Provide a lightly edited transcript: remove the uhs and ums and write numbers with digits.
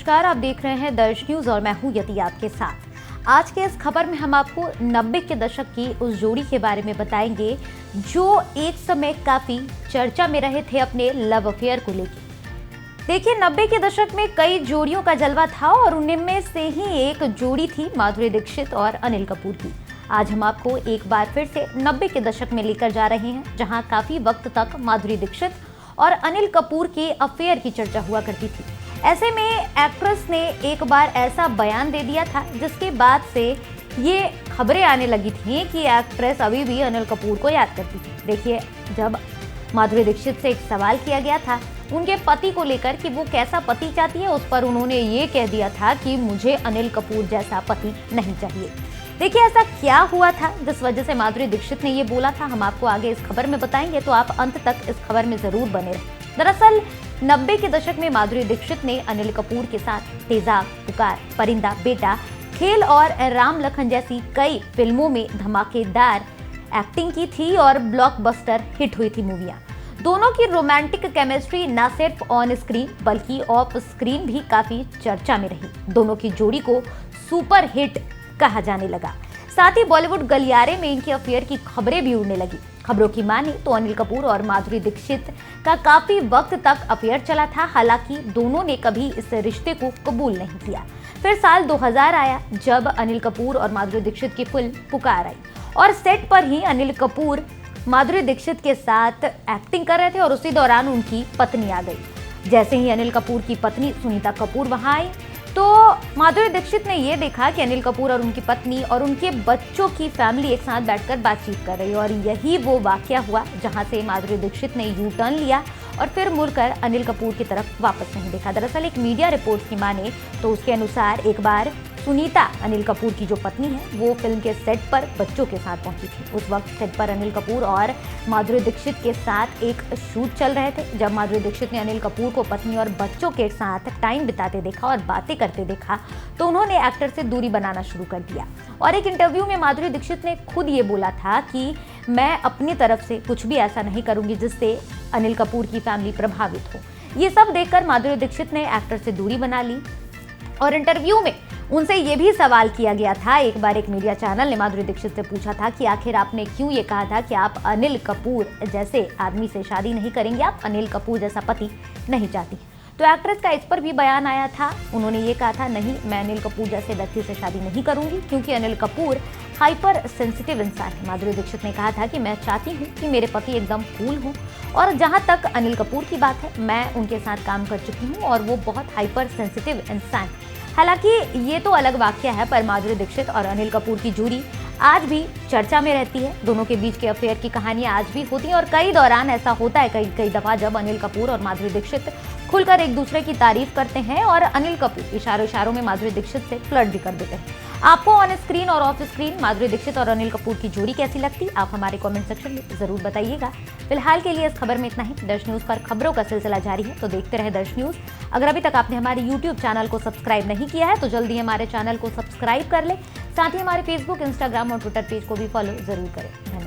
नमस्कार, आप देख रहे हैं दर्श न्यूज और मैं हूं यति आपके साथ। आज के इस खबर में हम आपको 90 के दशक की उस जोड़ी के बारे में बताएंगे जो एक समय काफी चर्चा में रहे थे अपने लव अफेयर को लेकर। देखिए, 90 के दशक में कई जोड़ियों का जलवा था और उनमें से ही एक जोड़ी थी माधुरी दीक्षित और अनिल कपूर की। आज हम आपको एक बार फिर से 90 के दशक में लेकर जा रहे हैं, जहां काफी वक्त तक माधुरी दीक्षित और अनिल कपूर के अफेयर की चर्चा हुआ करती थी। ऐसे में एक्ट्रेस ने एक बार ऐसा बयान दे दिया था जिसके बाद से ये खबरें आने लगी थी कि एक्ट्रेस अभी भी अनिल कपूर को याद करती थी। देखिए, जब माधुरी दीक्षित से एक सवाल किया गया था उनके पति को लेकर कि वो कैसा पति चाहती है, उस पर उन्होंने ये कह दिया था कि मुझे अनिल कपूर जैसा पति नहीं चाहिए। देखिए, ऐसा क्या हुआ था जिस वजह से माधुरी दीक्षित ने ये बोला था, हम आपको आगे इस खबर में बताएंगे, तो आप अंत तक इस खबर में जरूर बने रहें। दरअसल 90 के दशक में माधुरी दीक्षित ने अनिल कपूर के साथ तेजाब, पुकार, परिंदा, बेटा, खेल और राम लखन जैसी कई फिल्मों में धमाकेदार एक्टिंग की थी और ब्लॉकबस्टर हिट हुई थी मूवियां। दोनों की रोमांटिक केमिस्ट्री न सिर्फ ऑन स्क्रीन बल्कि ऑफ स्क्रीन भी काफी चर्चा में रही। दोनों की जोड़ी को सुपर हिट कहा जाने लगा। साथ ही बॉलीवुड गलियारे में इनके अफेयर की खबरें भी उड़ने लगी। खबरों की माने तो अनिल कपूर और माधुरी दीक्षित का काफी वक्त तक अफेयर चला था। हालांकि दोनों ने कभी इस रिश्ते को कबूल नहीं किया। फिर साल 2000 आया जब अनिल कपूर और माधुरी दीक्षित की फिल्म पुकार आई और सेट पर ही अनिल कपूर माधुरी दीक्षित के साथ एक्टिंग कर रहे थे और उसी दौरान उनकी पत्नी आ गई। जैसे ही अनिल कपूर की पत्नी सुनीता कपूर वहां आई तो माधुरी दीक्षित ने ये देखा कि अनिल कपूर और उनकी पत्नी और उनके बच्चों की फैमिली एक साथ बैठकर बातचीत कर रही है और यही वो वाकया हुआ जहां से माधुरी दीक्षित ने यू टर्न लिया और फिर मुड़कर अनिल कपूर की तरफ वापस नहीं देखा। दरअसल एक मीडिया रिपोर्ट की माने तो उसके अनुसार एक बार सुनीता, अनिल कपूर की जो पत्नी है, वो फिल्म के सेट पर बच्चों के साथ पहुंची थी। उस वक्त सेट पर अनिल कपूर और माधुरी दीक्षित के साथ एक शूट चल रहे थे। जब माधुरी दीक्षित ने अनिल कपूर को पत्नी और बच्चों के साथ टाइम बिताते देखा और बातें करते देखा तो उन्होंने एक्टर से दूरी बनाना शुरू कर दिया। और एक इंटरव्यू में माधुरी दीक्षित ने खुद ये बोला था कि मैं अपनी तरफ से कुछ भी ऐसा नहीं करूंगी जिससे अनिल कपूर की फैमिली प्रभावित हो। ये सब देखकर माधुरी दीक्षित ने एक्टर से दूरी बना ली और इंटरव्यू में उनसे ये भी सवाल किया गया था। एक बार एक मीडिया चैनल ने माधुरी दीक्षित से पूछा था कि आखिर आपने क्यों ये कहा था कि आप अनिल कपूर जैसे आदमी से शादी नहीं करेंगे, आप अनिल कपूर जैसा पति नहीं चाहती। तो एक्ट्रेस का इस पर भी बयान आया था। उन्होंने ये कहा था, नहीं, मैं अनिल कपूर जैसे व्यक्ति से शादी नहीं करूंगी क्योंकि अनिल कपूर हाइपर सेंसिटिव इंसान है। माधुरी दीक्षित ने कहा था कि मैं चाहती हूँ कि मेरे पति एकदम कूल हों और जहां तक अनिल कपूर की बात है, मैं उनके साथ काम कर चुकी हूँ और वो बहुत हाइपर सेंसिटिव इंसान। हालांकि ये तो अलग वाकया है, पर माधुरी दीक्षित और अनिल कपूर की जोड़ी आज भी चर्चा में रहती है। दोनों के बीच के अफेयर की कहानियां आज भी होती हैं और कई दौरान ऐसा होता है कई दफा जब अनिल कपूर और माधुरी दीक्षित खुलकर एक दूसरे की तारीफ करते हैं और अनिल कपूर इशारों में माधुरी दीक्षित से फ्लर्ट भी कर देते हैं। आपको ऑन स्क्रीन और ऑफ स्क्रीन माधुरी दीक्षित और अनिल कपूर की जोड़ी कैसी लगती, आप हमारे कमेंट सेक्शन में जरूर बताइएगा। फिलहाल के लिए इस खबर में इतना ही। दर्श न्यूज पर खबरों का सिलसिला जारी है, तो देखते रहे दर्श न्यूज। अगर अभी तक आपने हमारे यूट्यूब चैनल को सब्सक्राइब नहीं किया है तो जल्दी हमारे चैनल को सब्सक्राइब कर ले। साथ ही हमारे फेसबुक, इंस्टाग्राम और ट्विटर पेज को भी फॉलो जरूर करें।